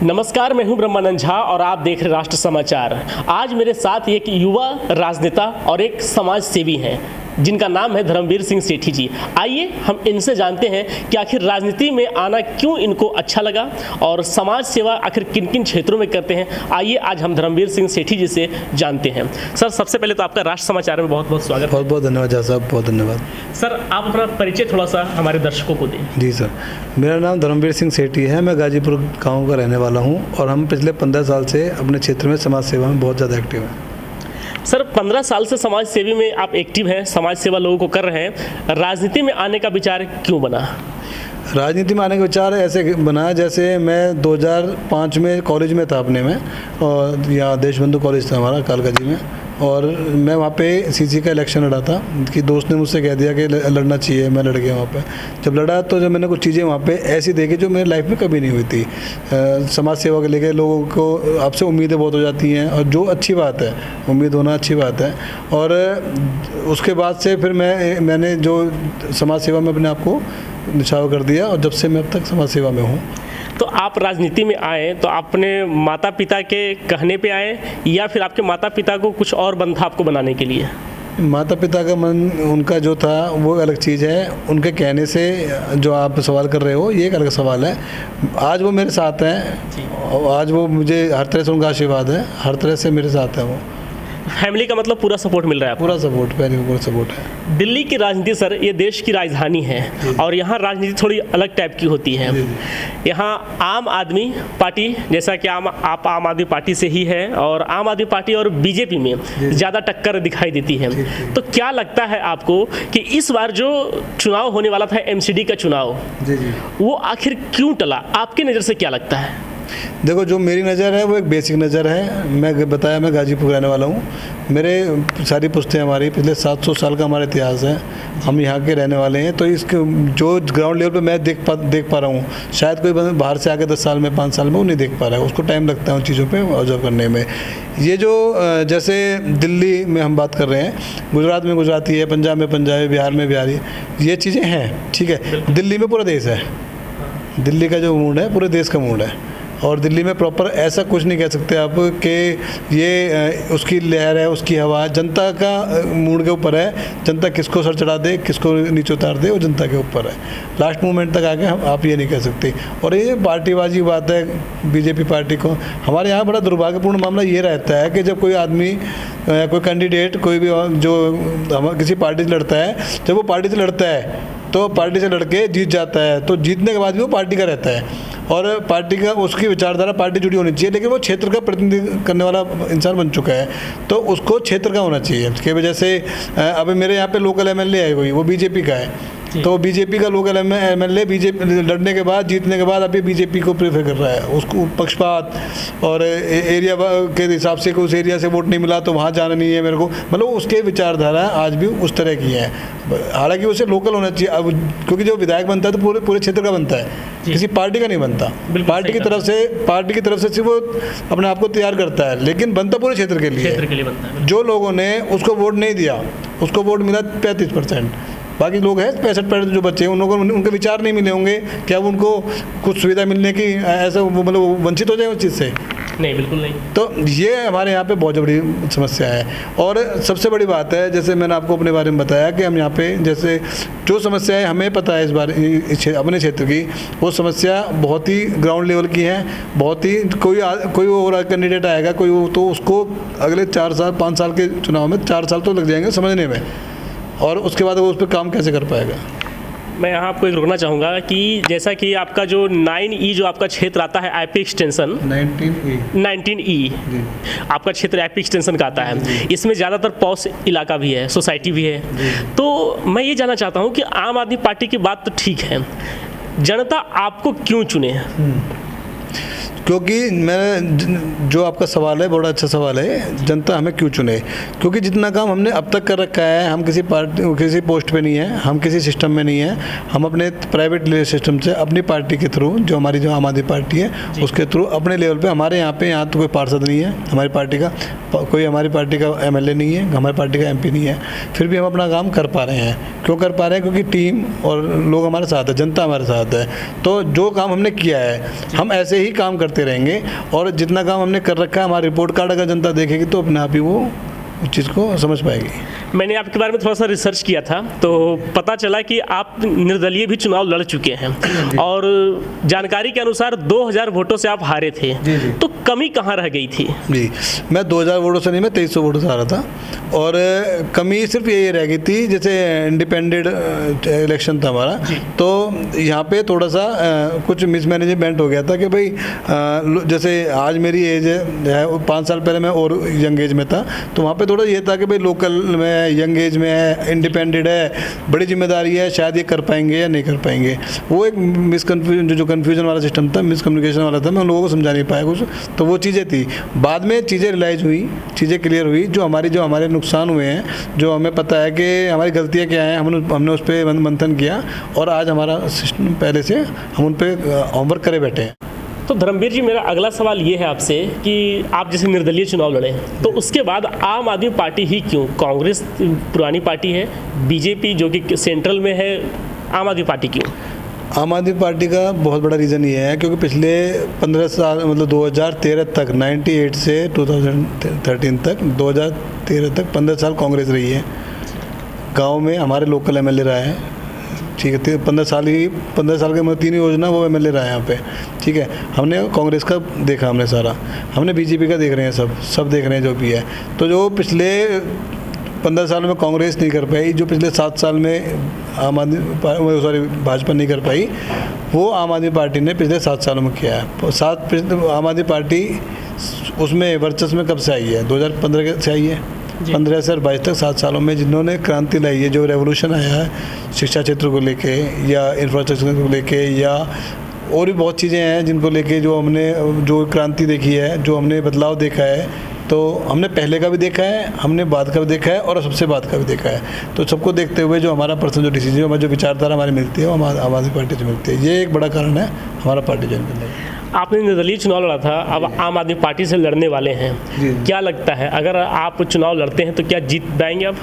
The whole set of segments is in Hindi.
नमस्कार, मैं हूं ब्रह्मानंद झा और आप देख रहे राष्ट्र समाचार। आज मेरे साथ एक युवा राजनेता और एक समाज सेवी हैं जिनका नाम है धर्मवीर सिंह सेठी जी। आइए हम इनसे जानते हैं कि आखिर राजनीति में आना क्यों इनको अच्छा लगा और समाज सेवा आखिर किन किन क्षेत्रों में करते हैं। आइए आज हम धर्मवीर सिंह सेठी जी से जानते हैं। सर, सबसे पहले तो आपका राष्ट्र समाचार में बहुत बहुत स्वागत। बहुत बहुत धन्यवाद झा साहब, बहुत धन्यवाद। सर, आप अपना परिचय थोड़ा सा हमारे दर्शकों को दें। जी सर, मेरा नाम धर्मवीर सिंह सेठी है। मैं गाजीपुर गाँव का रहने वाला हूँ और हम पिछले 15 साल से अपने क्षेत्र में समाज सेवा में बहुत ज़्यादा एक्टिव हैं। सर, 15 साल से समाज सेवी में आप एक्टिव हैं, समाज सेवा लोगों को कर रहे हैं। राजनीति में आने का विचार क्यों बना? राजनीति में आने का विचार ऐसे बना, जैसे मैं 2005 में कॉलेज में था अपने में, और यहाँ देशबंधु कॉलेज था हमारा कालकाजी में, और मैं वहाँ पे सीसी का इलेक्शन लड़ा था कि दोस्त ने मुझसे कह दिया कि लड़ना चाहिए। मैं लड़ गया वहाँ पे। जब लड़ा तो जब मैंने कुछ चीज़ें वहाँ पे ऐसी देखी जो मेरी लाइफ में कभी नहीं हुई थी। समाज सेवा के लेके लोगों को आपसे उम्मीदें बहुत हो जाती हैं, और जो अच्छी बात है, उम्मीद होना अच्छी बात है। और उसके बाद से फिर मैंने जो समाज सेवा में अपने आप को निछावर कर दिया, और जब से मैं अब तक समाज सेवा में हूँ। तो आप राजनीति में आए तो अपने माता पिता के कहने पे आए या फिर आपके माता पिता को कुछ और बन था आपको बनाने के लिए? माता पिता का मन उनका जो था वो अलग चीज़ है। उनके कहने से जो आप सवाल कर रहे हो ये एक अलग सवाल है। आज वो मेरे साथ हैं, आज वो मुझे हर तरह से उनका आशीर्वाद है, हर तरह से मेरे साथ है वो। फैमिली का मतलब पूरा सपोर्ट मिल रहा है आपको? पूरा सपोर्ट, पहले पूरा सपोर्ट है। दिल्ली की राजनीति सर, ये देश की राजधानी है और यहाँ राजनीति थोड़ी अलग टाइप की होती है। यहाँ आम आदमी पार्टी, जैसा कि आप आम आदमी पार्टी से ही है, और आम आदमी पार्टी और बीजेपी में ज़्यादा टक्कर दिखाई देती है। तो क्या लगता है आपको कि इस बार जो चुनाव होने वाला था, एमसीडी का चुनाव, वो आखिर क्यों टला? आपकी नज़र से क्या लगता है? देखो, जो मेरी नज़र है वो एक बेसिक नज़र है। मैं बताया, मैं गाजीपुर रहने वाला हूँ। मेरे सारी पुश्तें हमारी पिछले 700 साल का हमारा इतिहास है। हम यहाँ के रहने वाले हैं। तो इसके जो ग्राउंड लेवल पे मैं देख पा रहा हूँ, शायद कोई बाहर से आके 10 साल में, 5 साल में वो नहीं देख पा रहा है। उसको टाइम लगता है उन चीज़ों पे ऑब्जर्व करने में। ये जो जैसे दिल्ली में हम बात कर रहे हैं, गुजरात में गुजराती है, पंजाब में पंजाबी, बिहार में बिहारी, ये चीज़ें हैं, ठीक है। दिल्ली में पूरा देश है। दिल्ली का जो मूड है पूरे देश का मूड है, और दिल्ली में प्रॉपर ऐसा कुछ नहीं कह सकते आप कि ये उसकी लहर है, उसकी हवा। जनता का मूड के ऊपर है। जनता किसको सर चढ़ा दे, किसको नीचे उतार दे, वो जनता के ऊपर है। लास्ट मोमेंट तक आके आप ये नहीं कह सकते। और ये पार्टीबाजी बात है बीजेपी पार्टी को। हमारे यहाँ बड़ा दुर्भाग्यपूर्ण मामला ये रहता है कि जब कोई आदमी, कोई कैंडिडेट, कोई भी जो किसी पार्टी से लड़ता है, जब वो पार्टी से लड़ता है तो पार्टी से लड़के जीत जाता है, तो जीतने के बाद भी वो पार्टी का रहता है, और पार्टी का, उसकी विचारधारा पार्टी जुड़ी होनी चाहिए। लेकिन वो क्षेत्र का प्रतिनिधित्व करने वाला इंसान बन चुका है, तो उसको क्षेत्र का होना चाहिए। की वजह से अभी मेरे यहाँ पे लोकल एमएलए है कोई, वो बीजेपी का है, तो बीजेपी का लोकल एमएलए बीजेपी लड़ने के बाद, जीतने के बाद अभी बीजेपी को प्रेफर कर रहा है। उसको पक्षपात और एरिया के हिसाब से, उस एरिया से वोट नहीं मिला तो वहाँ जाना नहीं है मेरे को, मतलब उसके विचारधारा आज भी उस तरह की है। हालांकि उसे लोकल होना चाहिए अब, क्योंकि जो विधायक बनता है तो पूरे क्षेत्र का बनता है, किसी पार्टी का नहीं बनता। पार्टी की तरफ से सिर्फ वो अपने आप को तैयार करता है, लेकिन बनता पूरे क्षेत्र के लिए बनता है। जो लोगों ने उसको वोट नहीं दिया, उसको वोट मिला 35%। बाकी लोग हैं 65% जो बच्चे हैं, उन लोगों को उनके विचार नहीं मिले होंगे, क्या उनको कुछ सुविधा मिलने की ऐसा मतलब वंचित हो जाए उस चीज़ से? नहीं, बिल्कुल नहीं। तो ये हमारे यहाँ पे बहुत बड़ी समस्या है। और सबसे बड़ी बात है, जैसे मैंने आपको अपने बारे में बताया कि हम यहाँ पे, जैसे जो समस्याएं हमें पता है इस बार अपने क्षेत्र की, वो समस्या बहुत ही ग्राउंड लेवल की है। बहुत ही कोई और कैंडिडेट आएगा कोई, तो उसको अगले 4 साल 5 साल के चुनाव में 4 साल तो लग जाएंगे समझने में, और उसके बाद वो उस पर काम कैसे कर पाएगा। मैं यहाँ आपको एक रुकना चाहूँगा कि जैसा कि आपका जो 9E जो आपका क्षेत्र आता है, आईपी एक्सटेंशन 19E आपका क्षेत्र आईपी एक्सटेंशन का आता है, इसमें ज़्यादातर पॉश इलाका भी है, सोसाइटी भी है। तो मैं ये जानना चाहता हूँ कि आम आदमी पार्टी की बात तो ठीक है, जनता आपको क्यों चुने? क्योंकि मैं, जो आपका सवाल है बड़ा अच्छा सवाल है, जनता हमें क्यों चुने। क्योंकि जितना काम हमने अब तक कर रखा है, हम किसी पोस्ट पे नहीं है, हम किसी सिस्टम में नहीं है, हम अपने प्राइवेट सिस्टम से अपनी पार्टी के थ्रू, जो हमारी जो आम आदमी पार्टी है उसके थ्रू अपने लेवल पे, हमारे यहाँ तो कोई पार्षद नहीं है हमारी पार्टी का, कोई हमारी पार्टी का एमएलए नहीं है, हमारी पार्टी का एमपी नहीं है, फिर भी हम अपना काम कर पा रहे हैं। क्यों कर पा रहे हैं? क्योंकि टीम और लोग हमारे साथ है, जनता हमारे साथ है। तो जो काम हमने किया है, हम ऐसे ही काम करते करते रहेंगे। और जितना काम हमने कर रखा है, हमारा रिपोर्ट कार्ड अगर जनता देखेगी तो अपने आप ही वो उस चीज़ को समझ पाएगी। मैंने आपके बारे में थोड़ा सा रिसर्च किया था तो पता चला कि आप निर्दलीय भी चुनाव लड़ चुके हैं और जानकारी के अनुसार 2000 वोटों से आप हारे थे। जी। तो कमी कहाँ रह गई थी? जी, मैं 2000 वोटों से नहीं, मैं 2300 वोटों से हारा था। और कमी सिर्फ यही रह गई थी, जैसे इंडिपेंडेंट इलेक्शन था हमारा, तो यहाँ पे थोड़ा सा कुछ मिसमैनेजमेंट हो गया था कि भाई जैसे आज मेरी एज है 5 साल पहले मैं और यंग एज में था, तो वहाँ पे थोड़ा ये था कि भाई लोकल में यंग एज में है, इंडिपेंडेंट है, बड़ी जिम्मेदारी है, शायद ये कर पाएंगे या नहीं कर पाएंगे। वो एक जो कन्फ्यूजन वाला सिस्टम था, मिसकम्युनिकेशन वाला था, मैं उन लोगों को समझा नहीं पाया कुछ, तो वो चीज़ें थी। बाद में चीज़ें रियलाइज़ हुई, चीज़ें क्लियर हुई, जो हमारे नुकसान हुए हैं, जो हमें पता है कि हमारी गलतियाँ क्या हैं, हमने उस पर मंथन किया और आज हमारा सिस्टम पहले से हम उन पर होमवर्क करे बैठे हैं। तो धर्मवीर जी, मेरा अगला सवाल ये है आपसे कि आप जैसे निर्दलीय चुनाव लड़े तो उसके बाद आम आदमी पार्टी ही क्यों? कांग्रेस पुरानी पार्टी है, बीजेपी जो कि सेंट्रल में है, आम आदमी पार्टी क्यों? आम आदमी पार्टी का बहुत बड़ा रीज़न ये है क्योंकि पिछले 15 साल मतलब 2013 तक, 98 से 2013 तक, 2013 तक 15 साल कांग्रेस रही है। गांव में हमारे लोकल एमएलए रहा है, ठीक है, 15 साल के मतलब 3 योजना वो एमएलए रहा है यहाँ पे, ठीक है। हमने कांग्रेस का देखा, हमने सारा, हमने बीजेपी का देख रहे हैं, सब देख रहे हैं जो भी है। तो जो पिछले 15 साल में कांग्रेस नहीं कर पाई, जो पिछले 7 साल में भाजपा नहीं कर पाई, वो आम आदमी पार्टी ने पिछले 7 सालों में किया है। आम आदमी पार्टी उसमें वर्चस्व में कब से आई है? 2015 से आई है। 15 से 22 तक 7 सालों में जिन्होंने क्रांति लाई है, जो रेवोल्यूशन आया है शिक्षा क्षेत्र को लेके या इंफ्रास्ट्रक्चर को लेके या और भी बहुत चीज़ें हैं जिनको लेके जो हमने जो क्रांति देखी है, जो हमने बदलाव देखा है, तो हमने पहले का भी देखा है, हमने बाद का भी देखा है और सबसे बाद का भी देखा है। तो सबको देखते हुए जो हमारा पर्सनल जो डिसीजन, हमारी जो विचारधारा हमारी मिलती है वो आम आदमी पार्टी से मिलती है। ये एक बड़ा कारण है हमारा पार्टी ज्वाइन करने का। आपने निर्दलीय चुनाव लड़ा था, अब आम आदमी पार्टी से लड़ने वाले हैं, क्या लगता है अगर आप चुनाव लड़ते हैं तो क्या जीत पाएंगे आप?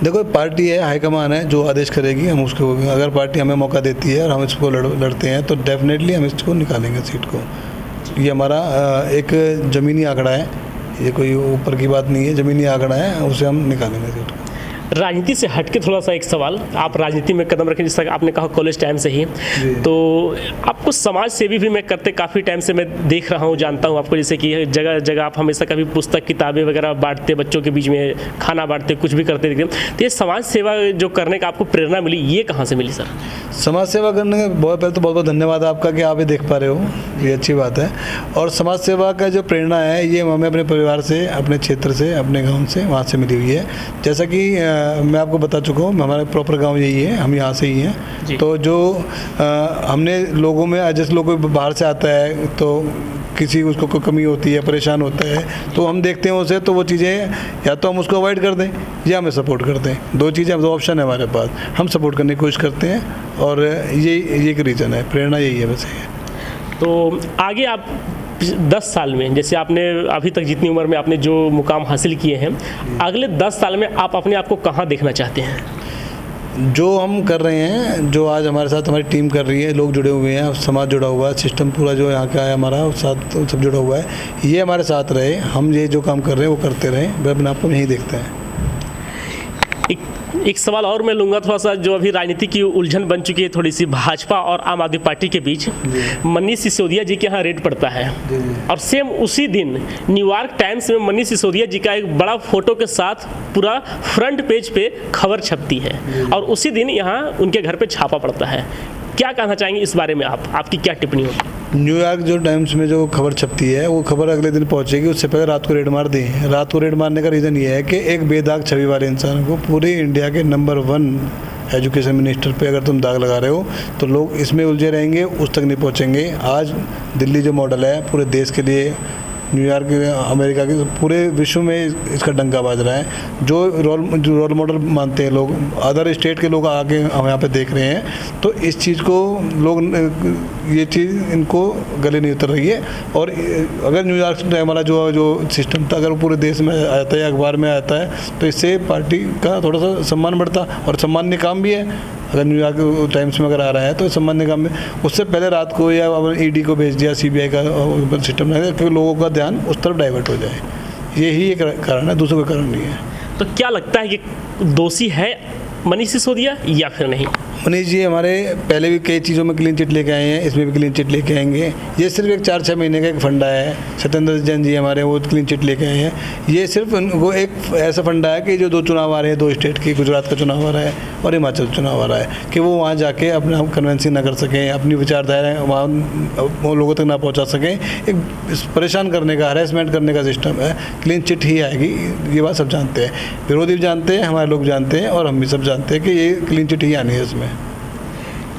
देखो, पार्टी है, हाईकमान है, जो आदेश करेगी हम उसको, अगर पार्टी हमें मौका देती है और हम इसको लड़ते हैं तो डेफिनेटली हम इसको निकालेंगे सीट को। ये हमारा एक ज़मीनी आंकड़ा है, ये कोई ऊपर की बात नहीं है, ज़मीनी आंकड़ा है, उसे हम निकालेंगे सीट को। राजनीति से हटके थोड़ा सा एक सवाल, आप राजनीति में कदम रखें, जैसा आपने कहा कॉलेज टाइम से ही, तो आपको समाज सेवी भी मैं करते काफ़ी टाइम से मैं देख रहा हूँ, जानता हूँ आपको, जैसे कि जगह जगह आप हमेशा कभी पुस्तक किताबें वगैरह बांटते, बच्चों के बीच में खाना बांटते, कुछ भी करते दिखते। तो ये समाज सेवा जो करने का आपको प्रेरणा मिली, ये कहाँ से मिली सर? समाज सेवा करने का बहुत पहले तो बहुत बहुत धन्यवाद आपका कि आप ये देख पा रहे हो, ये अच्छी बात है। और समाज सेवा का जो प्रेरणा है ये हमें अपने परिवार से, अपने क्षेत्र से, अपने गाँव से, वहाँ से मिली हुई है। जैसा कि मैं आपको बता चुका हूँ, हमारा प्रॉपर गांव यही है, हम यहाँ से ही हैं। तो जो हमने लोगों में, जैसे लोग बाहर से आता है तो किसी उसको कोई कमी होती है, परेशान होता है, तो हम देखते हैं उसे, तो वो चीज़ें या तो हम उसको अवॉइड कर दें या हमें सपोर्ट कर दें। 2 चीज़ें, 2 ऑप्शन है हमारे पास, हम सपोर्ट करने की कोशिश करते हैं और ये एक रीज़न है, प्रेरणा यही है वैसे। तो आगे आप 10 साल में, जैसे आपने अभी तक जितनी उम्र में आपने जो मुकाम हासिल किए हैं, अगले 10 साल में आप अपने आप को कहाँ देखना चाहते हैं? जो हम कर रहे हैं, जो आज हमारे साथ हमारी टीम कर रही है, लोग जुड़े हुए हैं, समाज जुड़ा हुआ है, सिस्टम पूरा जो यहाँ का है हमारा साथ सब जुड़ा हुआ है, ये हमारे साथ रहे, हम ये जो काम कर रहे हैं वो करते रहें, वे अपने आप को यही देखते हैं। एक सवाल और मैं लूँगा, थोड़ा सा जो अभी राजनीति की उलझन बन चुकी है थोड़ी सी भाजपा और आम आदमी पार्टी के बीच, मनीष सिसोदिया जी के यहाँ रेड पड़ता है और सेम उसी दिन न्यूयॉर्क टाइम्स में मनीष सिसोदिया जी का एक बड़ा फोटो के साथ पूरा फ्रंट पेज पे खबर छपती है और उसी दिन यहाँ उनके घर पे छापा पड़ता है। क्या कहना चाहेंगे इस बारे में, आपकी क्या टिप्पणी होगी? न्यूयॉर्क जो टाइम्स में जो खबर छपती है वो खबर अगले दिन पहुंचेगी, उससे पहले रात को रेड मार दें। रात को रेड मारने का रीज़न ये है कि एक बेदाग छवि वाले इंसान को पूरे इंडिया के नंबर 1 एजुकेशन मिनिस्टर पे अगर तुम दाग लगा रहे हो तो लोग इसमें उलझे रहेंगे, उस तक नहीं पहुंचेंगे। आज दिल्ली जो मॉडल है पूरे देश के लिए, न्यूयॉर्क, अमेरिका के पूरे विश्व में इसका डंका बाज रहा है। जो रोल मॉडल मानते हैं लोग, अदर स्टेट के लोग आके हम यहाँ पे देख रहे हैं, तो इस चीज़ को लोग, ये चीज़ इनको गले नहीं उतर रही है। और अगर न्यूयॉर्क टाइम वाला जो सिस्टम था अगर वो पूरे देश में आता है, अखबार में आता है, तो इससे पार्टी का थोड़ा सा सम्मान बढ़ता और सम्मान्य काम भी है। अगर न्यूयॉर्क टाइम्स में अगर आ रहा है तो सम्मान निगम में उससे पहले रात को या ईडी को भेज दिया, सीबीआई का सिस्टम है कि लोगों का ध्यान उस तरफ डाइवर्ट हो जाए। यही एक कारण है, दूसरा कोई कारण नहीं है। तो क्या लगता है कि दोषी है मनीष सिसोदिया या फिर नहीं? मनीष जी हमारे पहले भी कई चीज़ों में क्लीन चिट लेके आए हैं, इसमें भी क्लीन चिट लेके आएंगे। ये सिर्फ एक 4-6 महीने का एक फंडा है। सत्येंद्र जैन जी हमारे वो क्लीन चिट लेके आए हैं। ये सिर्फ वो एक ऐसा फंडा है कि जो 2 चुनाव आ रहे हैं 2 स्टेट की, गुजरात का चुनाव आ रहा है और हिमाचल चुनाव आ रहा है, कि वो वहाँ जाके अपना कन्वेंसिंग ना कर सकें, अपनी विचारधारा वहाँ लोगों तक ना पहुँचा सकें। एक परेशान करने का, हरेसमेंट करने का सिस्टम है। क्लीन चिट ही आएगी, ये बात सब जानते हैं, विरोधी भी जानते हैं, हमारे लोग जानते हैं और हम भी सब जानते हैं कि ये क्लीन चिट ही आनी है इसमें।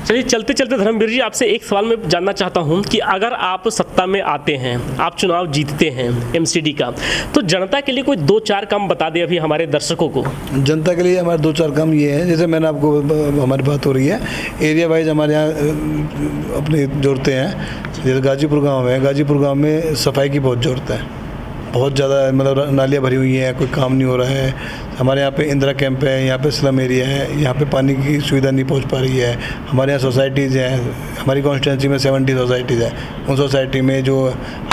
चलिए चलते चलते धर्मवीर जी आपसे एक सवाल मैं जानना चाहता हूं कि अगर आप सत्ता में आते हैं, आप चुनाव जीतते हैं एमसीडी का, तो जनता के लिए कोई 2-4 काम बता दें अभी हमारे दर्शकों को। जनता के लिए हमारे 2-4 काम ये हैं, जैसे मैंने आपको हमारी बात हो रही है एरिया वाइज हमारे यहाँ अपनी ज़रूरतें हैं। जैसे गाजीपुर गाँव है, गाजीपुर गाँव में सफाई की बहुत ज़रूरत है, बहुत ज़्यादा, मतलब नालियाँ भरी हुई हैं, कोई काम नहीं हो रहा है। हमारे यहाँ पे इंदिरा कैंप है, यहाँ पे स्लम एरिया है, यहाँ पे पानी की सुविधा नहीं पहुँच पा रही है। हमारे यहाँ सोसाइटीज़ हैं, हमारी कॉन्स्टिट्यूंसी में 70 सोसाइटीज़ हैं। उन सोसाइटी में जो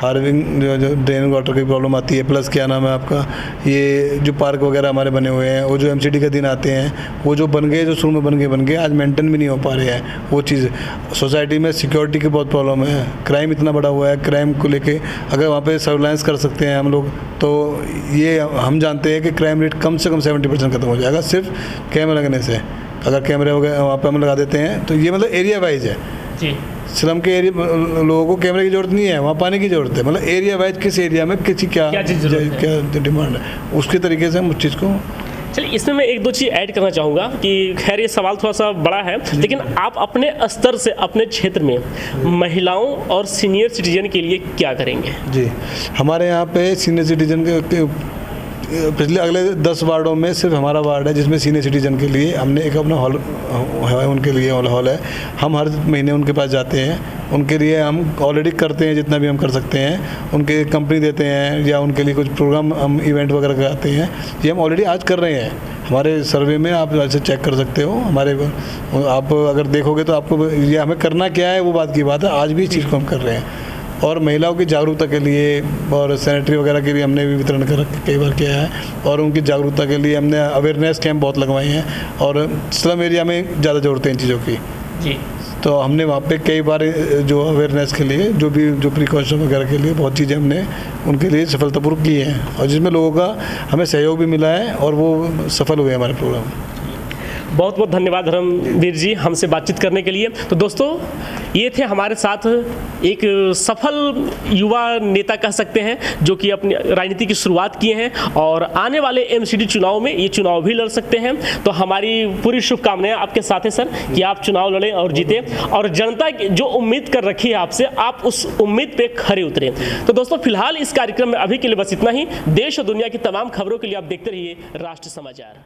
हार्विंग जो ड्रेन वाटर की प्रॉब्लम आती है, प्लस क्या नाम है आपका, ये जो पार्क वगैरह हमारे बने हुए हैं, वो जो एमसीडी के दिन आते हैं वो जो बन गए, जो शुरू में बन गए आज मेंटेन भी नहीं हो पा रहे हैं वो चीज़। सोसाइटी में सिक्योरिटी की बहुत प्रॉब्लम है, क्राइम इतना बड़ा हुआ है, क्राइम को लेके अगर वहाँ पे सर्विलांस कर सकते हैं हम लोग तो ये हम जानते हैं कि क्राइम रेट कम से कम 70% खत्म हो जाएगा सिर्फ कैमरा लगने से। अगर कैमरे वगैरह वहाँ पे हम लगा देते हैं तो ये मतलब एरिया वाइज है जी। स्लम के एरिया लोगों को कैमरे की ज़रूरत नहीं है, वहाँ पानी की ज़रूरत है। मतलब एरिया वाइज किस एरिया में किसी क्या डिमांड है उसके तरीके से हम उस चीज़ को। चलिए इसमें मैं 1-2 चीज़ ऐड करना चाहूँगा कि खैर ये सवाल थोड़ा सा बड़ा है, लेकिन आप अपने स्तर से अपने क्षेत्र में महिलाओं और सीनियर सिटीजन के लिए क्या करेंगे? जी हमारे यहाँ पे सीनियर सिटीजन के पिछले अगले 10 वार्डों में सिर्फ हमारा वार्ड है जिसमें सीनियर सिटीजन के लिए हमने एक अपना हॉल है, उनके लिए हॉल है। हम हर महीने उनके पास जाते हैं, उनके लिए हम ऑलरेडी करते हैं जितना भी हम कर सकते हैं, उनके कंपनी देते हैं या उनके लिए कुछ प्रोग्राम हम इवेंट वगैरह कराते हैं। ये हम ऑलरेडी आज कर रहे हैं, हमारे सर्वे में आप ऐसे चेक कर सकते हो। हमारे आप अगर देखोगे तो आपको ये हमें करना क्या है वो बात की बात है, आज भी इस चीज़ को हम कर रहे हैं। और महिलाओं की जागरूकता के लिए और सैनिटरी वगैरह के लिए हमने भी वितरण कर कई बार किया है और उनकी जागरूकता के लिए हमने अवेयरनेस कैंप बहुत लगवाए हैं और स्लम एरिया में ज़्यादा ज़रूरत है इन चीज़ों की जी। तो हमने वहाँ पे कई बार जो अवेयरनेस के लिए जो प्रिकॉशन वगैरह के लिए बहुत चीज़ें हमने उनके लिए सफलतापूर्वक की हैं और जिसमें लोगों का हमें सहयोग भी मिला है और वो सफल हुए हमारे प्रोग्राम। बहुत बहुत धन्यवाद धर्मवीर जी हमसे बातचीत करने के लिए। तो दोस्तों ये थे हमारे साथ एक सफल युवा नेता कह सकते हैं जो कि अपनी राजनीति की शुरुआत किए हैं और आने वाले एमसीडी चुनाव में ये चुनाव भी लड़ सकते हैं। तो हमारी पूरी शुभकामनाएं आपके साथ है सर कि आप चुनाव लड़ें और जीतें और जनता जो उम्मीद कर रखी है आपसे आप उस उम्मीद पे खरे उतरें। तो दोस्तों फिलहाल इस कार्यक्रम में अभी के लिए बस इतना ही। देश और दुनिया की तमाम खबरों के लिए आप देखते रहिए राष्ट्र समाचार।